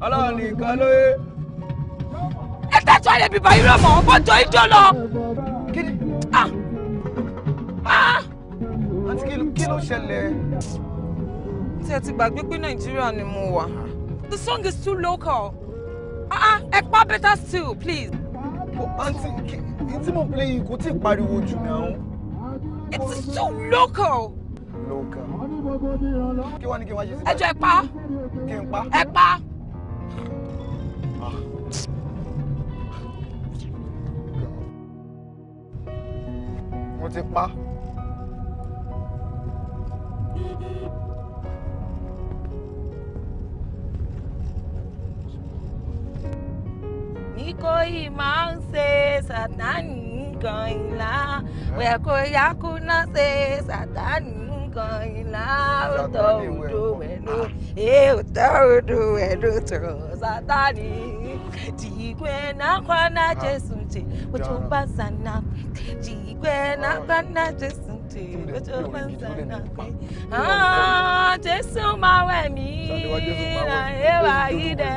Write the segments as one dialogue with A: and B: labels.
A: Ọlọ́run nìkan ló yé.
B: Ẹ tẹ́tọ́ lè bíbá irú ọmọ ọgbọ́jọ ìjọ lọ.
A: Kí ni? Àǹtí kí ló ṣẹlẹ̀?
B: Ṣé ẹ ti gbàgbé pé Nàìjíríà ni mo wà? The song is too local. Ẹ pa better still, please.
A: Àǹtí tí mo play yìí kò tí ì pariwo jù náà.
B: It's too local.
A: Local. Kí wá ní kí n wá ṣe sí?
B: Ẹ jọ̀ọ́ ẹ pa.
A: Kí n pa?
B: Ẹ pa.
A: Mo ti pa.
B: Nikoi máa ń ṣe Sátánì kan ìlà. Wẹ̀kọ̀ yakuna ṣe Sátánì kan ìlà. Òtò odò ẹ̀lò. Òtò odò ẹ̀lò tó Sátánì. Jigwe na kwana Jésù ti. Ojo basana. Jigwe na kwana Jésù ti. Ojo basana. Jésù máa wẹ̀ mí. Na ewa ide.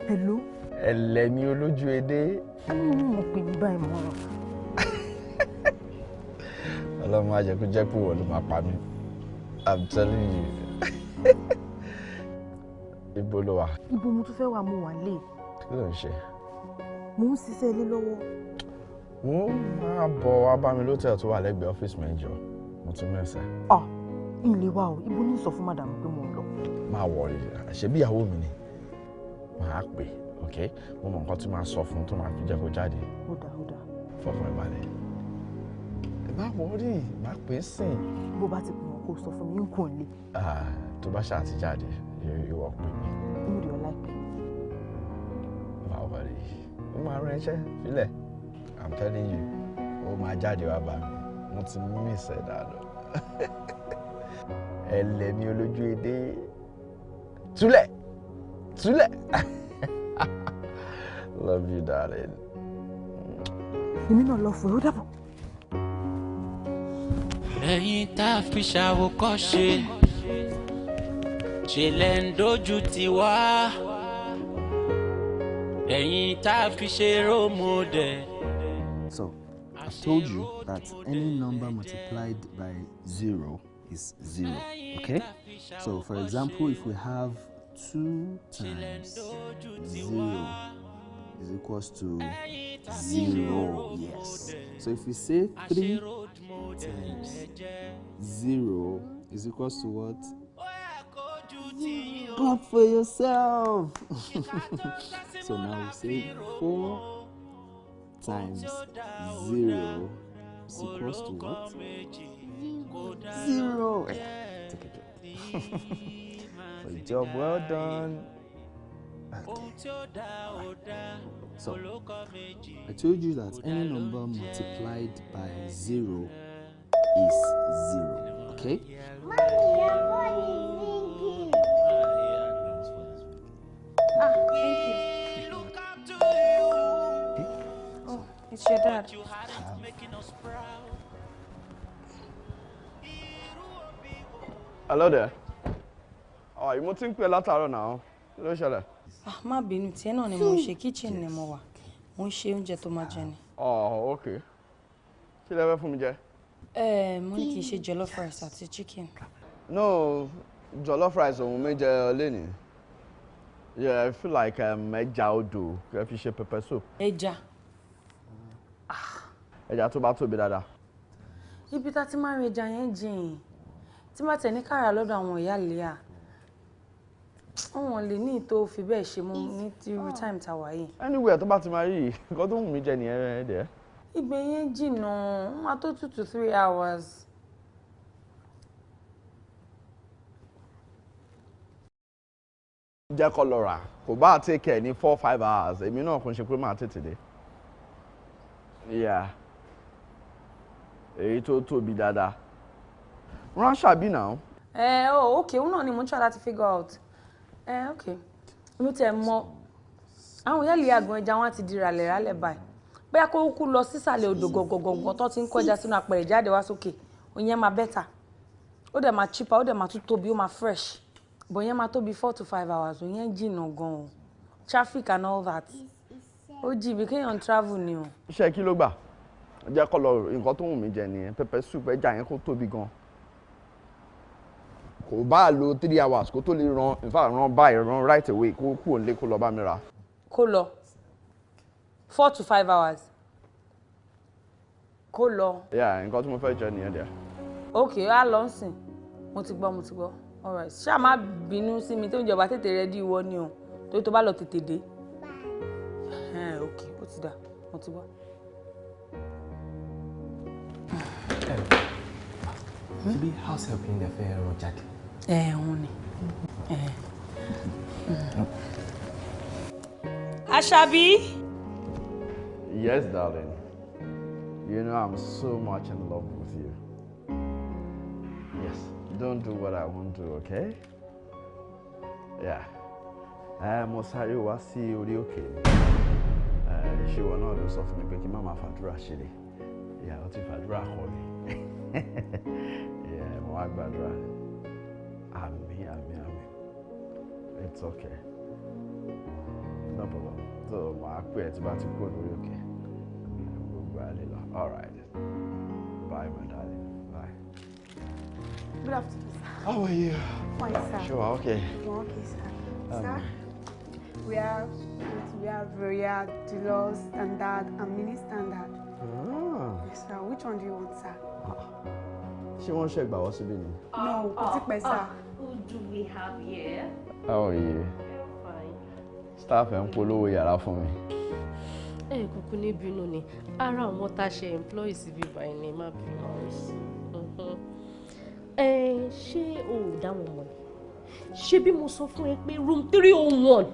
B: Hello.
A: Ẹlẹ́ni olójú edé.
B: Mo pè ní báyìí mọ́.
A: Ọlọ́run má jẹ́ kó jẹ́ pé wọ́n ló máa pa mí. I'm telling you. Ibo ló wà?
B: Ibo mo tún fẹ́ wà mo wà lé.
A: Kí ló ń ṣe?
B: Mo ń ṣiṣẹ́ ilé lọ́wọ́.
A: Mo máa bọ̀ wá bá mi lótẹ́ẹ̀lì tó wà lẹ́gbẹ̀ẹ́ ọ́fíìsì mi jọ. Mo tún mẹ́sẹ̀.
B: Ilé wa o, ibo ní sọ fún madam pé mo ń lọ.
A: Má wọrí, ṣebí ìyàwó mi ni. Màá pè, ok? Mo mọ nǹkan tí màá sọ fún tó máa fi jẹ́ kó jáde.
B: Ó dà.
A: Fọkàn ẹ balẹ̀. Ẹ má wọrí, màá pè é sìn.
B: Bó bá ti pè wọ́n kó sọ fún mi, n kò lè.
A: Tó bá ṣáà ti jáde, ìwọ pè mí.
B: Inú rẹ̀ ọ̀la ìpè.
A: Má wọrí, ó máa rán ẹṣẹ́ sílẹ̀. I'm telling you, ó máa jáde wá bá mi. Mo ti miss ẹ dáadáa. Ẹlẹ́ni olójú edé. Túlẹ̀! Love you, darling.
B: Èmi náà lọ fún ẹ, ó dàbọ̀.
C: Ẹ̀yin tá a fi ṣàwòkọ́ṣe ṣe lẹ́ ń dojú tì wá. Ẹ̀yin tá a fi ṣe role model.
D: So, I've told you that any number multiplied by 0 is 0, okay? So, for example, if we have 2 times 0 is equals to 0, yes. So, if we say 3 times 0 is equals to what? Clap for yourself! So now we say 4 times 0 is equals to what? 0. Take a job. For a job well done. Okay. So, I told you that any number multiplied by 0 is 0. Okay?
E: Mommy, thank you. Oh, it's your dad.
A: Hello there. Mo ti ń pè látàárọ̀ náà. Kí ló ṣẹlẹ̀?
E: Má bínú, tiẹ̀ náà ni mo ń ṣe kitchen ni mo wà. Mo ń ṣe oúnjẹ tó máa jẹ ni.
A: Okay. Kí lẹ fẹ́ fún mi jẹ?
E: Mo ní kì í ṣe jollof rice àti chicken.
A: No, jollof rice òun mi jẹ lẹ́nìí. Yeah, I feel like ẹja odò kí fi ṣe pepper soup.
E: Ẹja.
A: Ẹja tó bá tóbi dáadáa.
E: Ibi tá ti máa ń rí ẹja yẹn jìn. Tí má tẹ̀ ní kára lọ́dọ̀ àwọn ìyá Lẹ́à. Wọ́n lè ní ìtò fi bẹ́ẹ̀ ṣe mú ní irú time tá wà yìí.
A: Anywhere tó bá ti máa rí nǹkan tó wù mí jẹ nìyẹn dẹ̀.
E: Ibẹ̀ yẹn jìnnà, ó máa tó 2 to 3 hours.
A: Jẹ́ kó lọ rà, kò bá take ẹ̀ ní 4-5 hours, èmi náà kò ń ṣe pé máa tètè dé. Yeah. Èyí tó tóbi dáadáa. Rán ṣàbí náà.
E: Okay, òun náà ni mo ń try láti figure out. Okay. Mo tẹ̀ mọ̀ àwọn ìyá Lẹ́à gan ẹja wọn ti di ràlẹ̀ báyìí. bóyá kó kú lọ sísàlẹ̀ odò gọ̀gọ̀gọ̀gọ̀ tó ti ń kọjá sínú apẹ̀rẹ̀ jáde wá sókè òyìn máa better ó dẹ̀ máa cheaper ó dẹ̀ máa tún tóbi ó máa fresh but yẹn máa tóbi 4 to 5 hours òyìn jìnnà gan-an traffic and all that ó jìbì kéèyàn travel ni o.
A: iṣẹ́ kí ló gbà jẹ́ kọ́ lọ nǹkan tó wù mí jẹ nìyẹn pepper soup ẹja yẹn kó tóbi gan kò bá lo 3 hours kó tó lè ràn in fact ràn báyìí ràn right away kó kú òǹlé kó lọ bá mi rà.
E: kó lọ 4 to 5 hours kó lọ.
A: nǹkan tí mo fẹ́ jẹ nìyẹn dẹ̀.
E: ok á lọ sìn mo ti gbọ́ alright ṣáà má bínú sí mi tó ń jọba tètè rẹ dí ìwọ ni o torí tó bá lọ tètè dé. ok ó ti dà mo ti gbọ́.
F: ṣebí house help in the fair ràn jáde.
E: òun ni. Àṣàbí.
A: Yes, darling. You know I'm so much in love with you. Yes, don't do what I won't do, okay? Yeah. Mo sáré wá sí orí òkè ni. Ìṣèwọ náà ló sọ fún mi pé kí n má máa fàdúrà ṣeré. Yeah, ó ti fàdúrà kọ́ mi. Yeah, mo wá gbàdúrà. Àmín, àmín, àmín. It's okay. No problem. So, màá pè ẹ́ tí bá ti kúrò lórí òkè. Gbogbo àlè lọ. All right. Bye, my darling. Bye.
G: Good afternoon, sir.
A: How are you?
G: Fine, sir.
A: Sure, okay.
G: Okay, sir. Sir, we have Royal, Deluxe, Standard, and Mini Standard. Yes, sir. Which one do you want, sir?
A: Ṣé wọ́n ṣe gbà wọ́ síbí ni?
G: No, kò tí pẹ́, sir.
H: Who do we have here?
A: How are you?
H: Fine.
A: Staff ẹ̀ ń polówó yàrá fún mi.
H: Kúkú ní bínú ni. Ara àwọn tá a ṣe employee síbí báyìí ni má bínú. Ṣé o ò dá wọn mọ̀ ni? Ṣé bí mo sọ fún ẹ pé room 301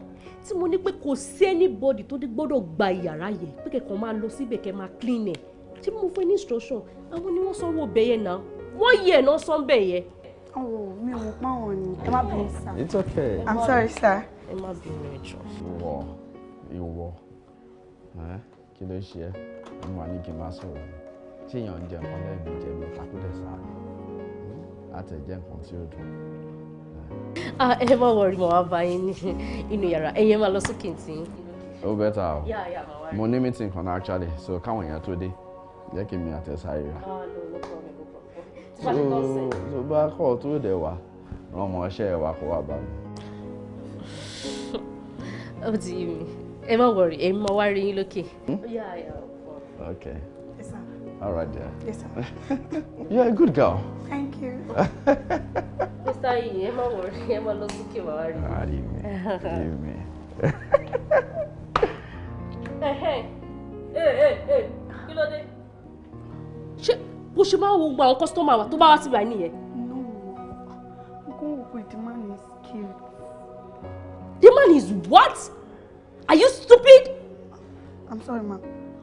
H: tí mo ní pé kò sí anybody tó dé gbọ́dọ̀ gba yàrá yẹn pé kẹ̀kọ́ máa lọ síbẹ̀ kẹ́ máa clean ẹ̀. Tí mo fún ẹ ní instruction, àwọn ni wọ́n sanwó ọbẹ̀ yẹn náà. Wọ́n yẹ̀ náà sọ́nbẹ̀ yẹn.
G: Oh, mi ò mọ̀ pé àwọn ni. Ẹ má bínú, sir.
A: It's okay.
G: I'm sorry, sir.
H: Ẹ má bínú ẹ jọ̀ọ́.
A: Ìwọ. Kí ló ṣe ẹ́? Mo wà ní kí n máa sọ̀rọ̀ ni. Tí èèyàn ń jẹ nǹkan lẹ́ẹ̀mí jẹ mi takúdẹ̀ sáà ni. Àtẹ̀jẹ́ nǹkan tí ó dùn.
H: Ẹ má wọrí mọ́ wá bá yín ní inú yàrá. Ẹ̀yin máa lọ sókè tí.
A: Ó bẹ́tà o.
H: Yeah, máa wá rí.
A: Mo ní meeting kan actually, so káwọn èèyàn tó dé. Jẹ́ kí mi àtẹ̀sáyé rà. So bá kọ́ tó dẹ̀ wá, ràn mọ́ ọṣẹ́ ẹ̀ wá kó wá bá mi.
H: Ó ti yé mi. Ẹ má wọrí, èmi máa wá rí yín lókè.
A: Okay.
G: Yes, sir.
A: All right, dear.
G: Yes, sir.
A: You're a good girl.
G: Thank you.
H: Mr. Yi, ẹ má wọrí, ẹ má lọ sókè máa wá rí yín.
A: Leave me.
H: Kí ló dé? Ṣé bó ṣe máa ń wo gbogbo àwọn kọ́sítọ́mà wa tó bá wá sí ìgbà nìyẹn?
G: No. Go with the man is cute.
H: The man is what? Are you stupid?
G: I'm sorry, ma'am.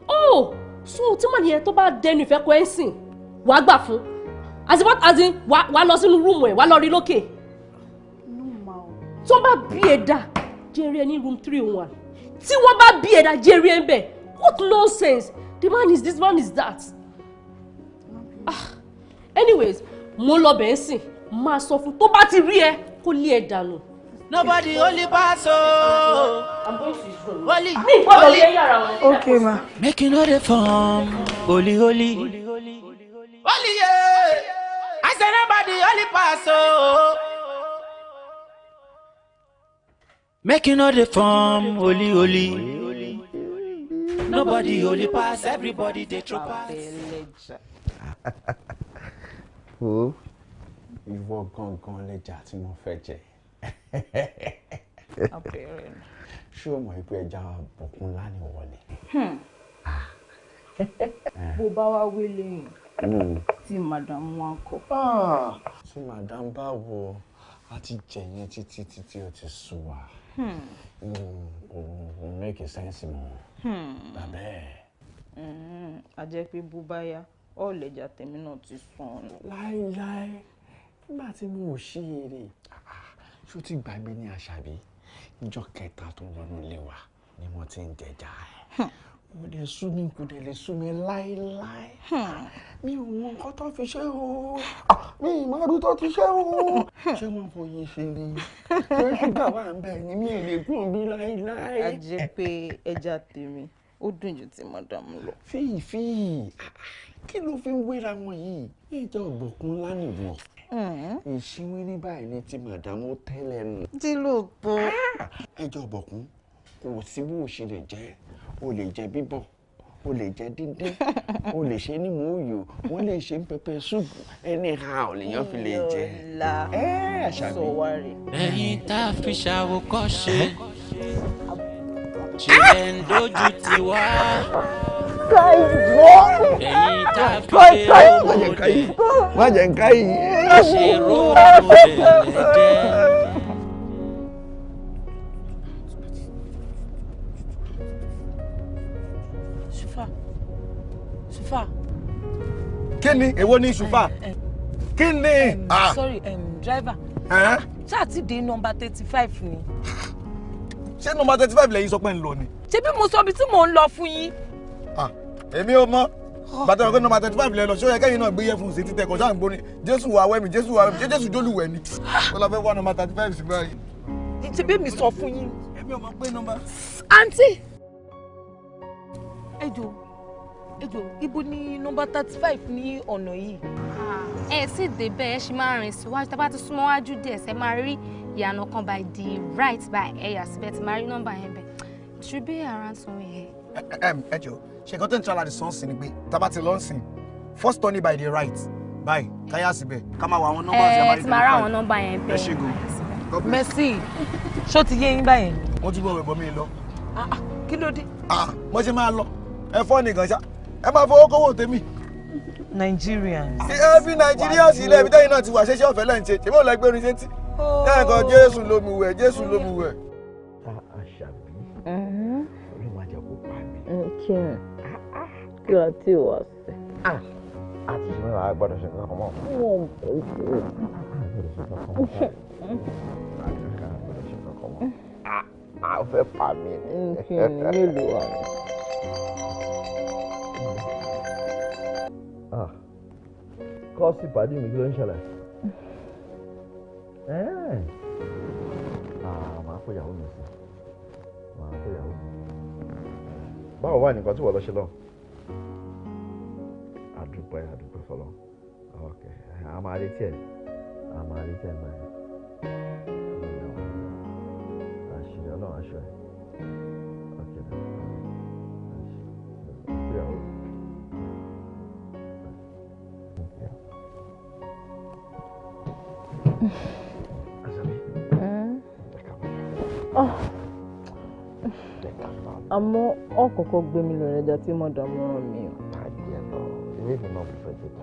H: Oh, so tí màá nìyẹn tó bá dẹnu ìfẹ́ kọ ẹ́ sìn, wàá gbà fún. As in, wàá lọ sínú rúùmù ẹ̀, wàá lọ rí lókè.
G: No, ma'am.
H: Tí wọ́n bá bí ẹ dà, jẹ́rìí ẹ ní room 301. Tí wọ́n bá bí ẹ dà, jẹ́rìí ẹ ń bẹ̀. What nonsense! The man is this, man is that. Anyways, mo lọ bẹ̀ ń sìn, máa sọ fún tó bá ti rí ẹ kó lé ẹ dànù.
C: Nobody only pass
H: I'm going to his room.
C: Only.
H: Mi gbọ́dọ̀ lé yàrá wọn.
G: Okay, ma.
C: Making all the form. Holy. Holy, yeah. I said nobody only pass Making all the form. Holy. Nobody only pass. Everybody they throw pass.
A: Ó ìwọ gangan lẹja tí mo fẹ́ jẹ. Ṣé o mọ̀ pé ẹja bọ̀kún ńlá ni wọlé?
E: bó bá wá wí lẹ́yìn tí madam wa kọ.
A: Tí madam bá wo àti jẹ̀yẹn títí ó ti sú wa. Kò make sense mọ́. Bàbẹ́.
E: A jẹ́ pé bó bá yá ọ̀lẹ́jà tèmi náà ti sọnù.
A: Láíláí nígbà tí mo ò ṣí eré ṣó ti gbàgbé ní Àṣàbí níjọ́ kẹta tó wọnú ilé wa ni wọ́n ti ń jẹjà ẹ̀. Kò lè sú mi, kò lè sú mi láéláé. Mi ò mọ nǹkan tó fi ṣe o. Mi ì máa rú tó ti ṣe o. Ṣé wọ́n fòye ṣe ni? Ṣé ṣúgà wà ń bẹ̀ ni mi ò lè kún bí láéláé?
B: A jẹ́ pé ẹja tèmi ó dùn ju ti mọ̀dàmú lọ.
A: Fíì kí ló fi ń wéra wọn yìí? Ẹja ọ̀gbọ̀kún ńlá nìwọ̀n. Ìṣíwí ní báyìí ni ti màdàmú tẹ́lẹ̀ nù.
B: Tí ló bọ́.
A: Ẹja ọ̀gbọ̀kún kò sí bó ṣe lè jẹ́. O lè jẹ bíbọ̀, o lè jẹ díndín, o lè ṣe ní mòóyò, wọ́n lè ṣe pẹpẹ súùpù, anyhow lèèyàn fi lè jẹ.
B: Àṣàbí.
C: Ẹ̀yin tá a fi ṣàwòkọ́ṣe ṣẹlẹ̀ ń dojú ti wá. Ẹ̀yin tá a fi ṣe òmòdè.
A: Má jẹ́ ń ká yìí.
C: Ṣe róòmù ẹ̀lẹ́jẹ̀.
B: Ṣùfà.
I: Kí ni? Èwo ni ṣùfà? Kí ni?
B: Sorry, driver. Ṣáà ti dé nọ́mbà 35 ni.
I: Ṣé nọ́mbà 35 lẹ́yìn sọ pé ń lọ ni?
B: Ṣé bí mo sọ bí tí mò ń lọ fún yín?
I: Èmi ò mọ̀. Bàtà ọ̀gá nọ́mbà 35 lẹ́ lọ, ṣé ó yẹ kẹ́yìn náà gbé yẹ fún ṣe títẹ̀ kọjá ń gbóni. Jésù wà wẹ́mi, Jésù wà wẹ́mi, ṣé Jésù jólúwẹ̀ ni? Ó lọ fẹ́ wá nọ́mbà 35 sí báyìí.
B: Ṣé bí mi sọ fún yín?
I: Èmi ò mọ̀ pé nọ́mbà.
B: Àǹtí! Ẹjọ́, ibo ni nọ́mbà 35 ní ọ̀nà yìí?
J: Ẹ sì débẹ̀ ẹ ṣì máa rìn síwájú, tá bá ti súnmọ́ wájú díẹ̀ ṣe máa rí ìyànà kan by the right by ẹ̀yà síbẹ̀ tí máa rí nọ́mbà yẹn bẹ̀. It should be around somewhere here.
I: Ẹ jọ̀ọ́, ṣe nǹkan tó ń tọ́lá di sọ́ọ̀sì ni pé tá bá ti lọ sìn, first turning by the right, báyìí, káyà síbẹ̀, ká máa wọ àwọn nọ́mbà tí a máa rí.
J: Ti máa rá àwọn nọ́mbà yẹn bẹ̀.
I: Ẹ ṣe go.
B: Mercy, ṣó ti yé yín báyẹn?
I: Wọ́n ti bọ̀ wẹ̀bọ̀ mi lọ.
B: Kí ló dé?
I: Mo ṣe máa lọ. Ẹ fọ́ nìkan ṣá. Ẹ máa fowó kówó tèmi.
B: Nigerians.
I: Ẹ fi Nàìjíríà sílẹ̀ ibi tẹ́yìn náà ti wà ṣẹ́ṣẹ́ ọ̀fẹ́ lẹ́yìn ṣe. Ṣèbí òun lọ gbé orin ṣe tí. Lẹ́ẹ̀kan Jésù ló mi wẹ̀, Jésù ló mi wẹ̀.
A: Àṣàbí. Olúwa jẹ́ kó pa mí.
B: Kí ló ti wọ̀ sí?
A: Àti ṣe mẹ́wàá gbọ́dọ̀ ṣe nǹkan kan mọ́. Ó fẹ́ pa mí ni.
B: Mélòó wà?
A: Kọ́ọ̀sì pàdé mi kí ló ń ṣẹlẹ̀? Màá kó ìyàwó mi sí. Báwo wà nìkan tí wọ́n lọ ṣe lọ? Àdúpẹ́ fọlọ́. Ok, a máa retí ẹ̀ máa ẹ̀. Àṣírí ọlọ́run aṣọ ẹ̀. Ok, ìyàwó.
B: Àmọ́ ọ̀kọ̀ọ̀kan gbé mi lọ ẹja tí mo dààmú ràn mí o.
A: Àjẹ́ lọ, ìwé mi náà fẹ́ jẹ́ ká.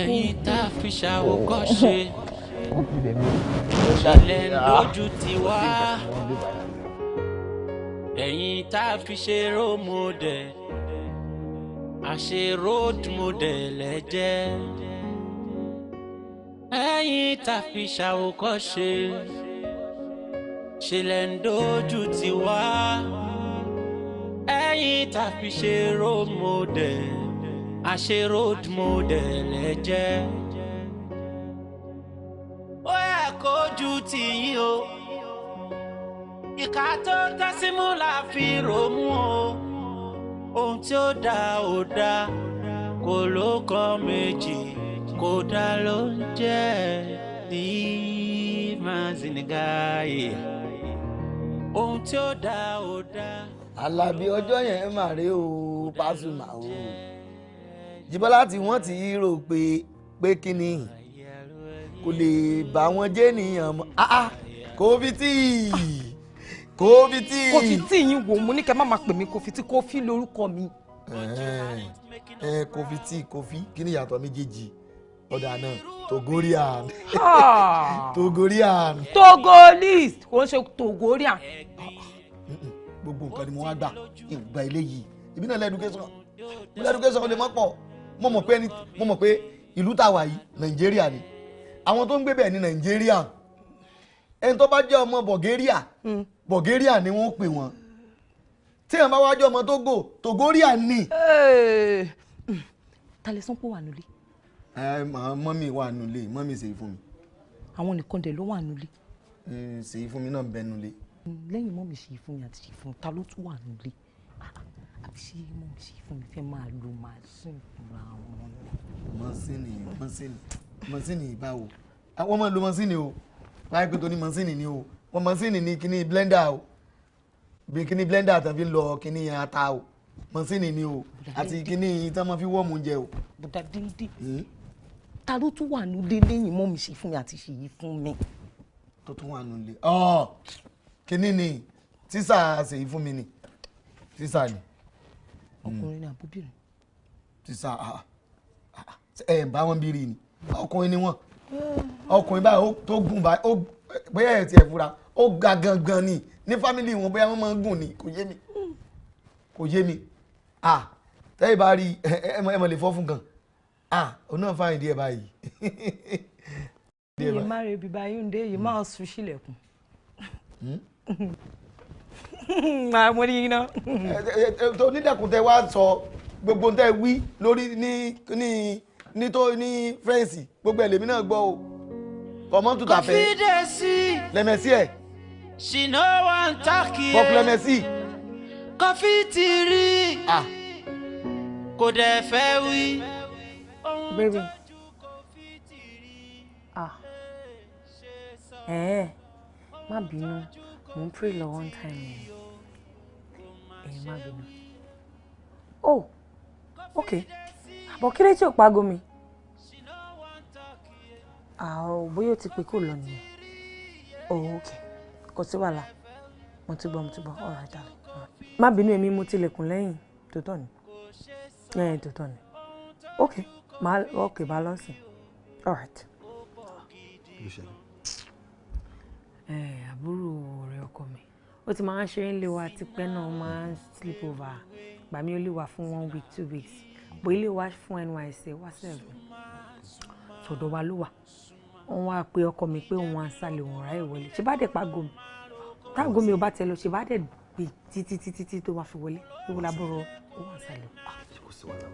C: Ẹ̀yin tá a fi ṣàwòkọ́ṣe ṣẹlẹ̀ ń dojú ti wá. Ẹ̀yin tá a fi ṣe role model àṣe road model ẹ jẹ́. Ẹ̀yin tá a fi ṣàwòkọ́ṣe ṣẹlẹ̀ ń dojú ti wá. Ẹ̀yin tá a fi ṣe role model àṣe road model ẹ jẹ́. Ó yẹ kójú tì yín o, ìka tó tẹ́símú la fi rò mú o. Ohun tí ó dá ò dá, kò ló kọ́ méjì, kò dá ló ń jẹ́ ní mazinigaye. Ohun tí ó dá ò dá.
K: Àlàbí ọjọ́ yẹn mà rè o Pasuma o. Jíbọ́lá tí wọ́n ti rò pé kíni kò lè bá wọn jẹ́ nìyàn mọ́. Kófítì
B: Kófítì yín wò mo ní kẹ́ má máa pè mí Kófítì, Kófí lórúkọ mi.
K: Kófí kí ni ìyàtọ̀ méjèèjì ọ̀dà náà Togorian.
B: Togolese kò ń ṣe Togorian.
K: Gbogbo nǹkan ni mo wá gbà ìgbà eléyìí ibi náà lẹ́dúkẹ́sọ̀ lè mọ́ pọ̀. Mo mọ̀ pé ìlú tá a wà yìí Nàìjíríà ni àwọn tó ń gbé bẹ́ẹ̀ ní Nàìjíríà ẹni tó bá jẹ́ ọmọ Bulgaria Bulgaria ni wọ́n pè wọ́n tí ẹ̀ bá wá jẹ́ ọmọ Togo Togoria ni.
E: ta lè sọ pé wà nílé.
K: mọ́mí wà nílé mọ́mí ṣèyí fún mi.
E: àwọn nìkan dẹ̀ ló wà nílé.
K: ṣèyí fún mi náà bẹ nílé.
E: lẹ́yìn mọ́mí ṣèyí fún mi àti ṣèyí fún mi ta ló tún wà nílé. àbí ṣé mọ́mí ṣèyí fún mi fẹ́ máa lo màsíìnì fúnra wọn.
K: mọ́sínì báwo àwọn máa lo mọ́sínì o láì pé tó ní mọ́sínì ni o wọ́n mọ́sínì ní kíní blender o bí kíní blender tàbí lọ kíní ata o mọ́sínì ni o àti kíní tí wọ́n fi wọ́ọ̀mù jẹ o.
E: bùdá díndín ta ló tún wà nílé lẹ́yìn mọ́mí ṣèyí fún mi àti ṣèyí fún mi.
K: tó tún wà nílé kíní ni tísà ṣèyí fún mi ni tísà ni.
E: ọkùnrin ni àbúbìnrin.
K: tísà bá wọn bí rí ni ọkùnrin ni wọn ọkùnrin báyìí tó gùn báyìí bóyá ẹ̀ tiẹ̀ fura ó ga gangan ni ní fámìlì wọn bóyá wọ́n máa ń gùn ni kò yé mi tẹ́yìn bá rí ẹ mọ̀ lè fọ́ fún gan òun náà fáyìn díẹ̀ báyìí.
E: yìí má rebi báyìí ń dé yìí máa sùn sílẹ̀kùn. máa mú ní iná.
K: tó nídẹ̀kùn tẹ wá sọ gbogbo tẹ wí lórí ní tó ní fẹ́ǹsì gbogbo ẹlẹ́mí náà gbọ́ o kọ̀mọ́ tó tàfẹ́ lẹ́mẹ̀sí ẹ̀ bọ́ọ̀kù lẹ́mẹ̀sí.
C: kọfí ti rí kò dẹ̀ fẹ́ wí.
E: baby má bínú mo ń pray lọ one time má bínú. oh okay àbọ̀ kí lè tí ò pago mi. bóyá o ti pè kó lọ nìyẹn. okay kò sí wàhálà mo ti gbọ́ all right darling. má bínú èmi mo tilẹ̀kùn lẹ́yìn tòótọ́ ni tòótọ́ ni okay bá lọ sí all right. àbúrò ọ̀rẹ́ ọkọ mi ó ti máa ń ṣeré ńlé wa tipẹ́ náà máa ń sleep over gbà mí ó lè wà fún 1 week 2 weeks bó ilé wa fún NYSC wá sẹ́ẹ̀fù sọ̀dọ̀ wa ló wà wọ́n wá pé ọkọ mi pé òun àṣàlẹ̀ òun ráyè wọlé ṣe bá dẹ̀ pàgọ́ mi táàgọ́ mi ò bá tẹ lọ ṣe bá dẹ̀ gbé títí tó máa fi wọlé ewu lábọ̀rọ̀ ó wà ṣàlẹ̀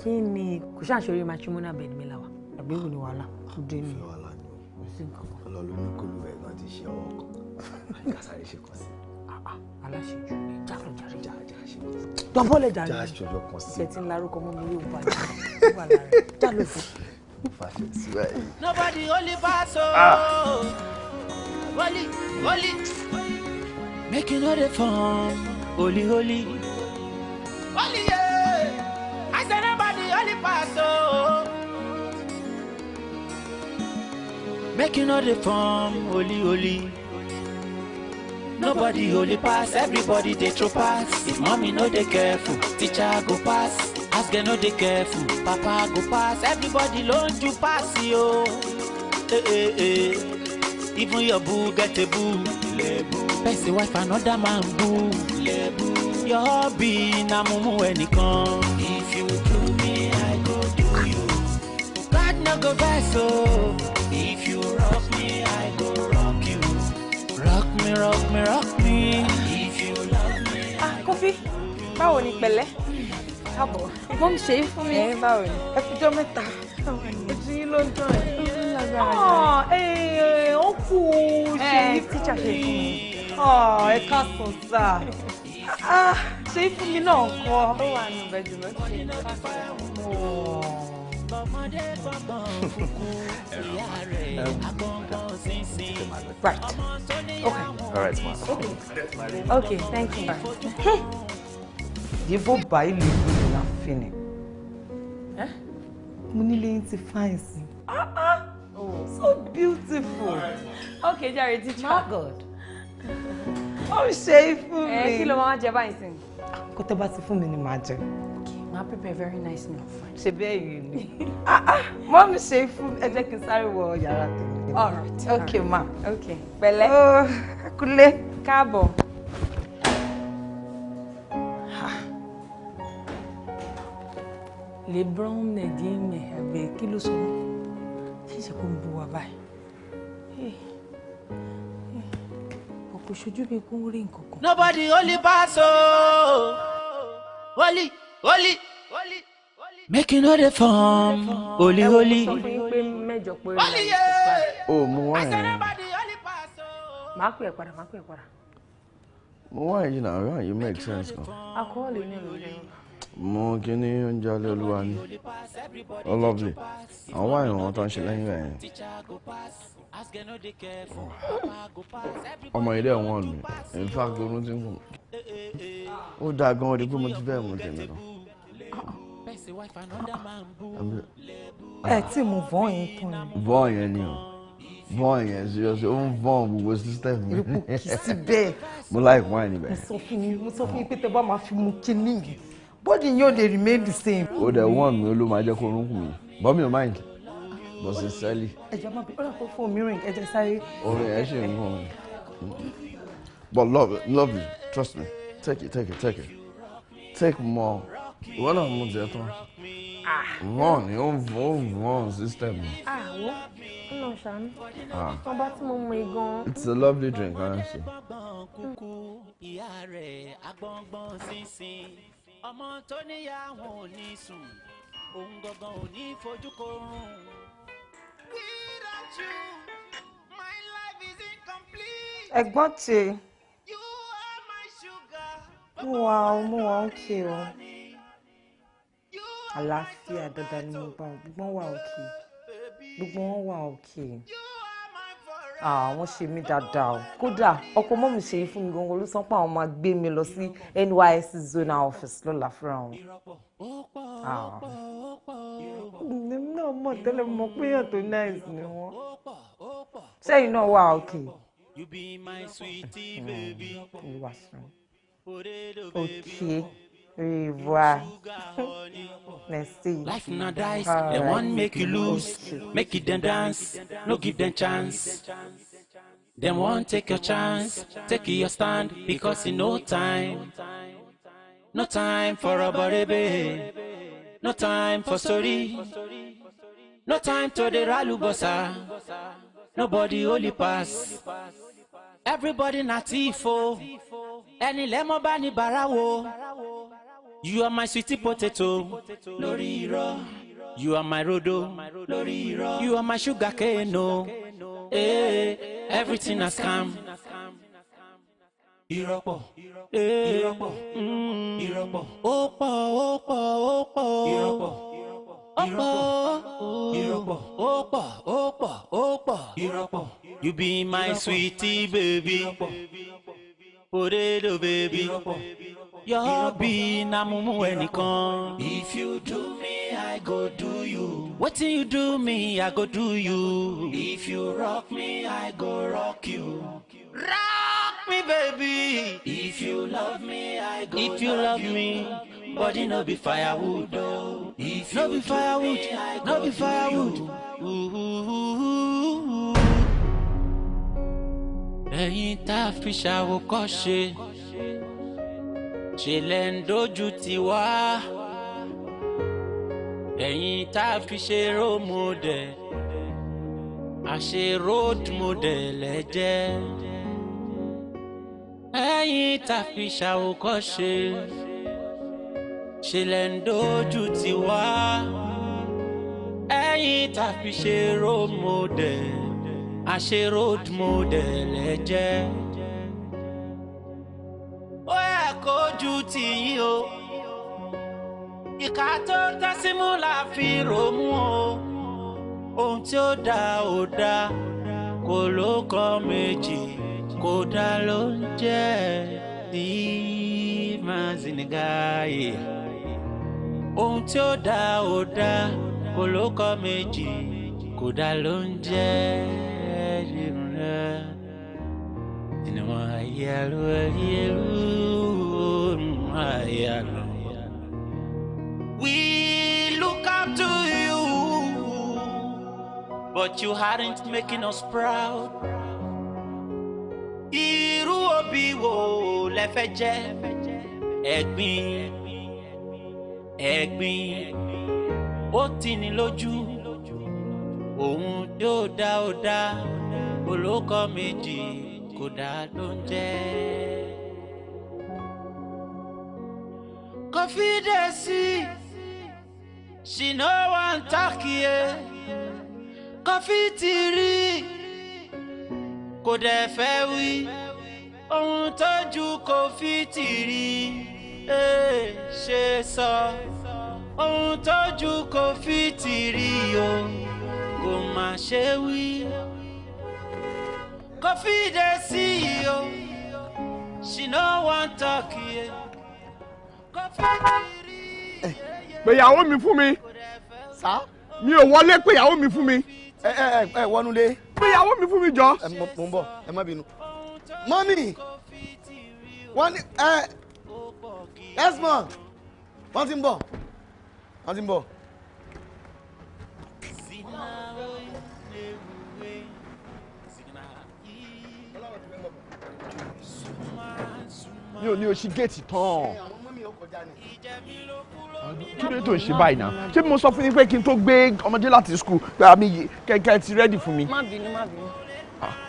E: kí ni kò ṣàṣọrí matrimonial bed mi làwà àbí ìwò ni wàhálà tó dé ní
K: ọlọ́run ní kólú ẹ̀ náà ti ṣe ọwọ́ kan kásáré ṣe kàn sí.
E: aláṣejù jákèjàre dọ́bọ̀lẹ̀ jàre
K: jáṣọjọ́ kan sí.
E: iṣẹ́ tí ń larúkọ mọ́ mi yóò bá wà lára já ló fún.
C: Nobody only pass Holy make you know the fun Holy yeah I say nobody only pass make you know the fun Holy nobody only pass everybody they throw pass if mommy no dey careful teacher go pass ask them no dey careful papa go pass everybody learn to pass yo even your boo get a boo person wife another man boo your hobby na mumu ẹnìkan if you do me I go do you God no go vex o if you rock me I go rock you rock me if you love me.
E: Kọ́fí báwo ni pẹ̀lẹ́ káàbọ̀
J: mo ń ṣe é fún mi.
E: báwo ni ẹ fi jọ́ mẹ́ta ojú yín ló ń dán ẹ̀. ó kú ṣe ní tíṣà ṣe fún mi. ẹ káàsán sá ṣe fún mi náà kọ́. ó wà nù bẹ́ẹ̀ jùlọ ṣe é right. Okay.
F: All right, ma.
E: Okay, thank you.
L: Yebo báyìí lè gbé na fini. Mo ní lẹ́yìn tí fine sí. Oh, so beautiful.
E: Okay, Jerry, teacher.
L: My God. Ó ṣe fún mi.
E: Kí ló máa jẹ báyìí sìn?
L: Kó tó bá ti fún mi ni màá jẹ.
E: Máa prepare very nice meal.
L: Ṣe bẹ́ẹ̀ yìí ni. Mọ́mí ṣe fún ẹ jẹ́ kí n sáré wọ yàrá tèmi.
E: All right.
L: Okay, ma.
E: Okay. Pẹ̀lẹ́.
L: Kúlé.
E: Káàbọ̀.
L: LeBron Nedime àbẹ̀ kí ló sọ wọ́n? Ṣíṣe kó ń bu wa báyìí.
E: kò ṣojú bí kó rí nǹkan kan.
C: Nobody only pass Holy. Make you know the form. Holy.
E: Holy, yeah.
A: Oh, mo wá yẹn.
E: Máa pè é padà.
A: Mo wá yẹn náà, you make sense kan.
E: Akọ́ọ̀lù ní ìlú.
A: Mo kí ni oúnjẹ alẹ́ olúwa ni. Oh, lovely. Àwọn wá ìrànwọ́ tó ń ṣe lẹ́yìn rẹ̀ yẹn. Ọmọ ilé ẹ̀wọ̀n mi, in fact, orun ti ń kùn. Ó dáa gan-an di pé mo ti bẹ́ẹ̀ mú tèmi lọ.
E: Ẹ tí mo vọ́n yẹn tán ni.
A: Vọ́n yẹn ni o. Vọ́n yẹn seriously, ó ń vọ́n gbogbo system mi.
E: Epo kì í sí bẹ́ẹ̀.
A: Mo like wine níbẹ̀.
E: Mo sọ fún yín pé tẹ bá máa fi mu kíní yìí. Body yóò dey remain the same.
A: Ó dẹ̀ wọ́n mi ló máa jẹ́ kó orúnkún mi. But mi ò mind. But sincerely.
E: Ẹ̀jẹ̀ máa bí ọ̀rọ̀ kó fún mi rìn ẹ̀jẹ̀ sáré.
A: Orin ẹ̀ ṣe ń gùn. But love you, trust me. Take it. Take more. Ìwọ náà mú jẹ tán. Wọ́n ni ó ń wọ́n system mi.
E: Wo ọ̀nà ṣàánú. Wọ́n bá tí mo mú igan.
A: It's a lovely drink, honestly.
C: Ọmọ tó níyàwó ò ní sùn, òun gangan ò ní fojú korun. Without you, my life is incomplete.
E: Ẹ̀gbọ́n tí.
C: You are my sugar.
E: Mo wà okay o. Àlàáfíà dandan ni mo bá wọn. Gbogbo wọn wà okay. Wọ́n ṣe mí dáadáa o. Kódà ọkọ mọ́ mi ṣe é fún mi gan-an ló sọ pé àwọn máa gbé mi lọ sí NYSC zonal office lọ́la fúnra wọn. Èmi náà mọ̀ tẹ́lẹ̀ mọ̀ pé èèyàn tó nice ni wọ́n. Sẹ́yìn náà wà okay. Okay. Revoir. Merci.
C: Life na dice, they want make you lose, make you then dance, no give them chance. Them want take your chance, take your stand, because in no time for a baby, no time for story, no time to the ralubosa, nobody only pass. Everybody na tifo, any lemon bani barawo. You are my sweetie potato, lórí irọ́. You are my rodo, lórí irọ́. You are my sugar cane, no. Everything has come. Irọ́pọ̀, irọ́pọ̀, irọ́pọ̀. Ó pọ̀. Irọ́pọ̀. You be my sweetie baby, potato baby. Your be na mumu ẹnìkan. If you do me, I go do you. Wetin you do me, I go do you. If you rock me, I go rock you. Rock me, baby. If you love me, I go love you. If you love me, body no be firewood, oh. If no be firewood, no be firewood. Ẹ̀yin tá a fi ṣàwòkọ́ṣe. Ṣe lẹ ń dojú tì wá, ẹ̀yin tá a fi ṣe role model, àṣe road model ẹ jẹ́, ẹ̀yin tá a fi ṣàwòkọ́ṣe. Ṣe lẹ ń dojú tì wá, ẹ̀yin tá a fi ṣe role model, àṣe road model ẹ jẹ́. Kójú tì yín o, ìka tó tẹ́símú la fi ròmú o, ohun tí ó dá kò ló kọ méjì, kò dá ló ń jẹ́ ní mazinigaye. Ohun tí ó dá kò ló kọ méjì, kò dá ló ń jẹ́ ìrìnà. We look up to you, but you aren't making us proud. Irú òbí wo lẹ fẹ́ jẹ́? Ẹ̀gbin, ó tì ní lójú. Ohun tí ó dá, olókọ méjì. kò dá ló ń jẹ́. Confidence, she no wan talk here. Coffee ti rí, kò dẹ̀ fẹ́ wí. Ohun tójú Kofi ti rí, ṣe sọ. Ohun tójú Kofi ti rí o, kò má ṣe wí. Confidence o, she no wan talk here.
M: Pé ìyàwó mi fún mi.
K: Sá.
M: Mi ò wọlé pé ìyàwó mi fún mi.
K: Wọnúlé.
M: Pé ìyàwó mi fún mi jọ.
K: Mo ń bọ̀, ẹ má bínú. Mọ́mì, wọ́n ní Esmond, wọ́n ti ń bọ̀.
M: Mi ò ní o ṣí géètì tán. Kí ló tó ń ṣe báyìí náà? Ṣé mo sọ fún yín pé kí n tó gbé ọmọdé láti school pé àmì kẹ̀kẹ́ ti ready fún mi?
E: Má bínú.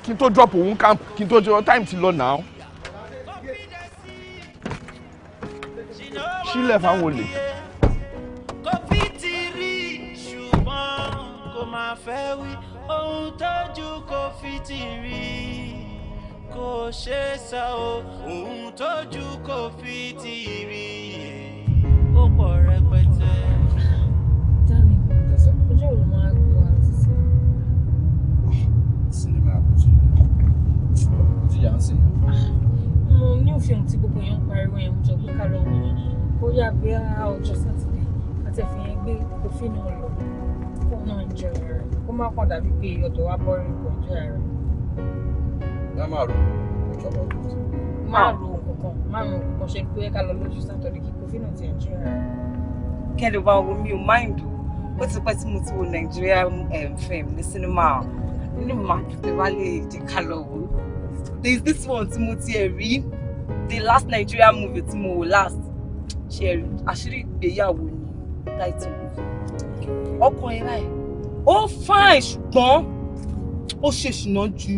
M: Kí n tó drop òun camp, kí n tó jọ time ti lọ náà. Sílẹ̀ fáwọn olè.
C: Kofi ti rí ṣùgbọ́n kò máa fẹ́ wí. Ohun tójú Kofi ti rí kò ṣe sọ o. Ohun tójú Kofi ti rí ó pọ̀ rẹpẹtẹ.
E: Dani, ojú òun máa gbọ́ àti sí.
A: Sinimá àbújá. Ti yà ń sìn.
E: Mo ní òfin tí gbogbo yẹn ń pariwo yẹn mo jọ pé ká lọ wò ó yá gbé ọjọ́ sátidé àti ẹ̀fìn yẹn gbé òfin náà lọ kó náà ń jẹ rẹ̀ kó má kàn dàbí pé ọ̀dọ̀ wa bọ́ rí pọ̀ jẹ́ rẹ̀.
A: Má máa ro ìjọba ọdún.
E: Má ro nǹkan ṣe pé ká lọ lójú sátọ̀dé kí òfin náà ti ẹ̀ jẹ́ rẹ̀.
L: Kẹ́lẹ́ bá wo mi ò máìndù ó ti pẹ́ tí mo ti wo Nigeria film ní sinimá nínú màdù tẹ́ bá lè jẹ́ ká lọ wò. There is this one tí mo ti ẹ̀ rí the last Nigeria movie tí mo wò last ṣe àṣírí ìgbéyàwó ni title ọkùnrin báyìí ó fine ṣùgbọ́n ó ṣe ṣìnà jù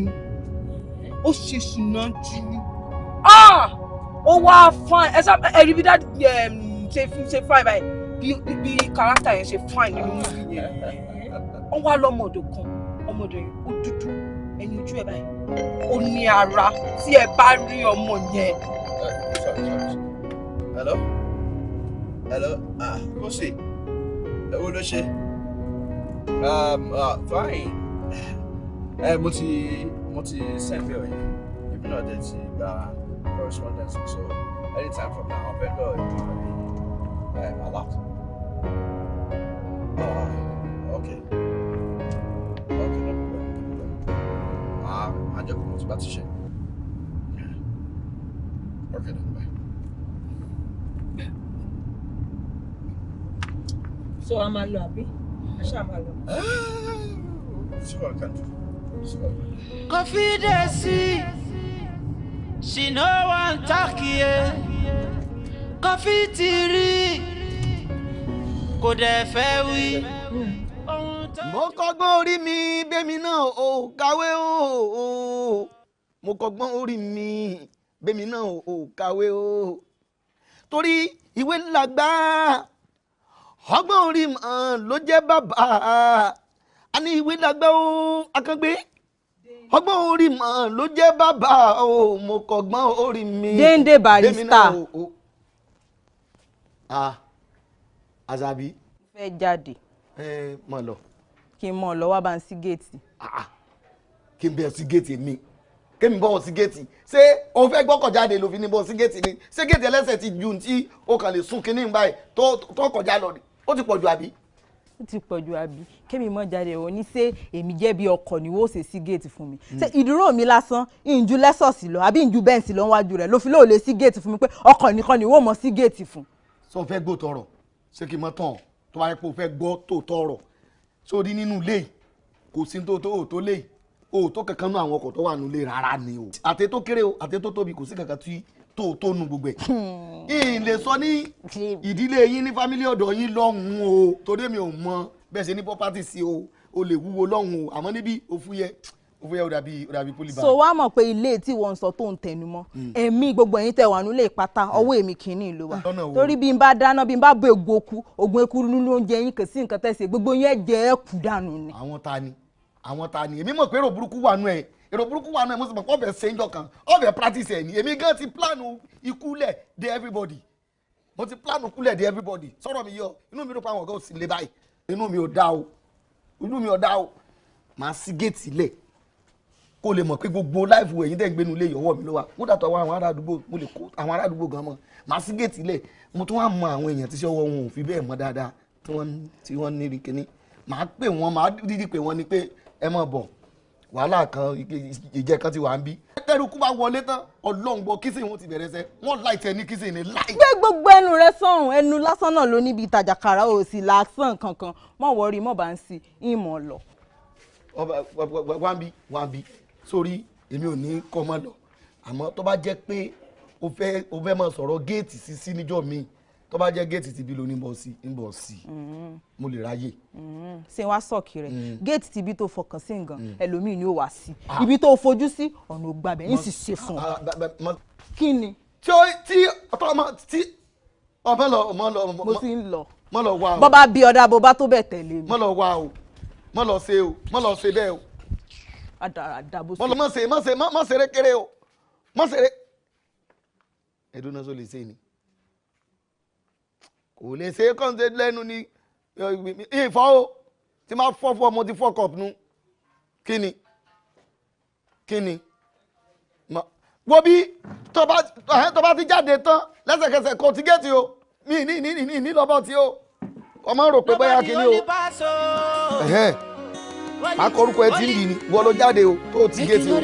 L: ó wá fine ẹ rí bí dáàdì ṣe fine báyìí bí character yẹn ṣe fine nínú movie yẹn ó wá lọ́mọdé kan ọmọdé yẹn ó dúdú ẹni ojú ẹ báyìí ó ní ara tí ẹ bá rí ọmọ yẹn.
A: Hello, kò sí. Èwo ló ṣe? Fine. Mo ti send mail yẹn. Ibi náà dẹ̀ ti gba correspondence so anytime from now, I'll be my laptop. Okay, no problem. I'll just go to Batisha. Okay, then bye.
E: So a máa lọ àbí? Aṣá máa lọ.
A: See what I can do.
C: Confidence, she no wan talk here. Kofi ti rí, kò dẹ̀ fẹ́ wí.
K: Mo kọ́gbọ́n orí mi bẹ́mi náà ò kàwé o. Mo kọ́gbọ́n orí mi bẹ́mi náà ò kàwé o. Torí ìwé làgbà. Ọgbọ́n orí mọ̀ ló jẹ́ bàbá. A ní ìwé làgbà o akàngbé. Ọgbọ́n orí mọ̀ ló jẹ́ bàbá o. Mo kọ́gbọ́n orí mi.
L: Dende Barrister.
K: Azabi.
L: Fẹ́ jáde.
K: Mọ̀ lọ.
L: Kí n mọ̀ lọ wá bá ń sí géètì.
K: Kí n bẹ̀ sí géètì mi. Kémi bọ́ sí géètì. Ṣé o fẹ́ gbọ́kọ̀ jáde ló fi ní bọ́ sí géètì ni? Ṣé géètì ẹlẹ́sẹ̀ ti ju tí o kàn lè sún kínní báyìí tó kọjá lọ ni? Ó ti pọ̀jù àbí?
L: Ó ti pọ̀jù àbí? Kémi mọ̀ jáde ò ní ṣé èmi jẹ́ bí ọkọ̀ ni wọ́n ṣe sí géètì fún mi. Ṣé ìdúró mi lásán ìjú lẹ́sọ̀sì lọ àbí ìjú bẹ́ǹsì lọ wájú rẹ̀ ló fi lóò lè sí géètì fún mi pé ọkọ̀ nìkan ni wọ́n mọ̀ sí géètì fún.
K: Sọ fẹ́ gbọ́ tọrọ ṣé kí n mọ tán tó bá yẹ pé o fẹ́ gbọ́ tó tọrọ sórí nínú ilé kò sí tó lé tó kankan nú àwọn ọkọ̀ tó wà nílé rárá ni o àti tó kéré o àti tó tóbi kò sí kankan tí tó nu gbogbo ẹ̀. ìyìn lè sọ ní ìdílé yín ní fámílì ọ̀dọ̀ yín lọ́hùn-ún o torí mi ò mọ bẹ́ẹ̀ ṣe ní pọ́pátì sí o lè wúwo lọ́hùn-ún o àmọ́ níbí o fúyẹ́ ó fẹ́ ó dàbí polybag.
N: so wá mọ̀ pé ilé tí wọ́n ń sọ tó ń tẹnu mọ́ ẹ̀mí gbogbo ẹ̀yin tẹ̀ wà nílé ìpátá ọwọ́ èmi kìíní ló wà torí bí n bá dáná bí n bá bọ ògùn eku nínú oúnjẹ yín kò sí nǹkan tẹ̀sí gbogbo yẹn jẹ́ ẹ̀kú dànù ni.
K: àwọn ta ni èmi mọ̀ pé èrò burúkú wà nù ẹ̀ mo sì mọ̀ pé ọbẹ̀ ṣe ń jọ kan ọbẹ̀ practice ẹ̀ ni èmi gan ti plan ikú lẹ̀ de everybody mo ti plan ikú lẹ̀ de everybody sọ̀rọ̀ mi yọ inú mi ló pa àwọn ọ̀gá òsì lé báyìí inú mi ò dá o màá sí géètì lẹ̀ kó lè mọ̀ pé gbogbo láìfù ẹ̀yin tẹ́ ń gbénu ilé ìyọ̀wọ́ mi ló wà mo dàtọ̀ àwọn ará àdúgbò mo lè kó àwọn ará àdúgbò gan mọ̀ màá sí géètì lẹ̀ mo tún wá mọ àwọn èèyàn tí sọ́wọ́ wọn ò fi bẹ́ẹ̀ mọ́ dáadáa tí wọ́n ní kíní màá pè wọ́n màá dídí pè wọ́n ni pé ẹ má bọ̀ wàhálà kan ìjẹ kan ti wà ń bí. ẹrù kú bá wọlé tán ọlọ́ngbọ kí sìn wọn ti bẹ̀rẹ̀ sẹ́ wọ́n láì tẹ ní kí sìn ní láì.
N: gbé gbogbo ẹnu rẹ sọ̀hún ẹnu lásán náà ló níbi ìtajà kàrà ò sì lásán kankan mọ̀ wọ́rí mọ̀ bá ń sí ìmọ̀ lọ.
K: wá bí sórí èmi ò ní kọ́ mọ́ lọ àmọ́ tó bá jẹ́ pé o fẹ́ máa sọ̀rọ̀ géètì sí níjọ́ mi tó bá jẹ́ géètì tìbí ló ń bọ̀ sí mo lè ráyè.
N: ṣé wàá sọ̀kì rẹ̀ géètì tìbí tó fọkàn sí nǹkan ẹlòmíì ni ó wà sí ibi tó fojú sí ọ̀nà ògbàbẹ̀ yín sì ṣe fún ọ. kí ni.
K: tí ọmọ lọ
N: mo ti ń lọ
K: mọ lọ wá o.
N: bọ́ bá bí ọ̀dà bó bá tó bẹ̀ tẹ̀lé mi.
K: mọ lọ wá o mọ lọ ṣe o mọ lọ ṣe bẹ́ẹ̀ o.
N: àdàbò
K: sí. mọ ṣeré kéré o mọ ṣeré. ẹdun náà sọ lè ṣe ni kò lè ṣe kọ́ńtẹ́ lẹ́nu ní ìfọ́ o tí máa fọ́ mo ti fọ́ cup nu kí ni wo bí tó bá ti jáde tán lẹ́sẹ̀kẹsẹ̀ kò ti gẹ́ẹ̀tì o mi ní lọ́bọ̀ tí o ọmọ rò pé bóyá kí ni o máa kọ orúkọ ẹ tí ń bì ní wọ́n ló jáde o tó ti gẹ́ẹ̀tì o.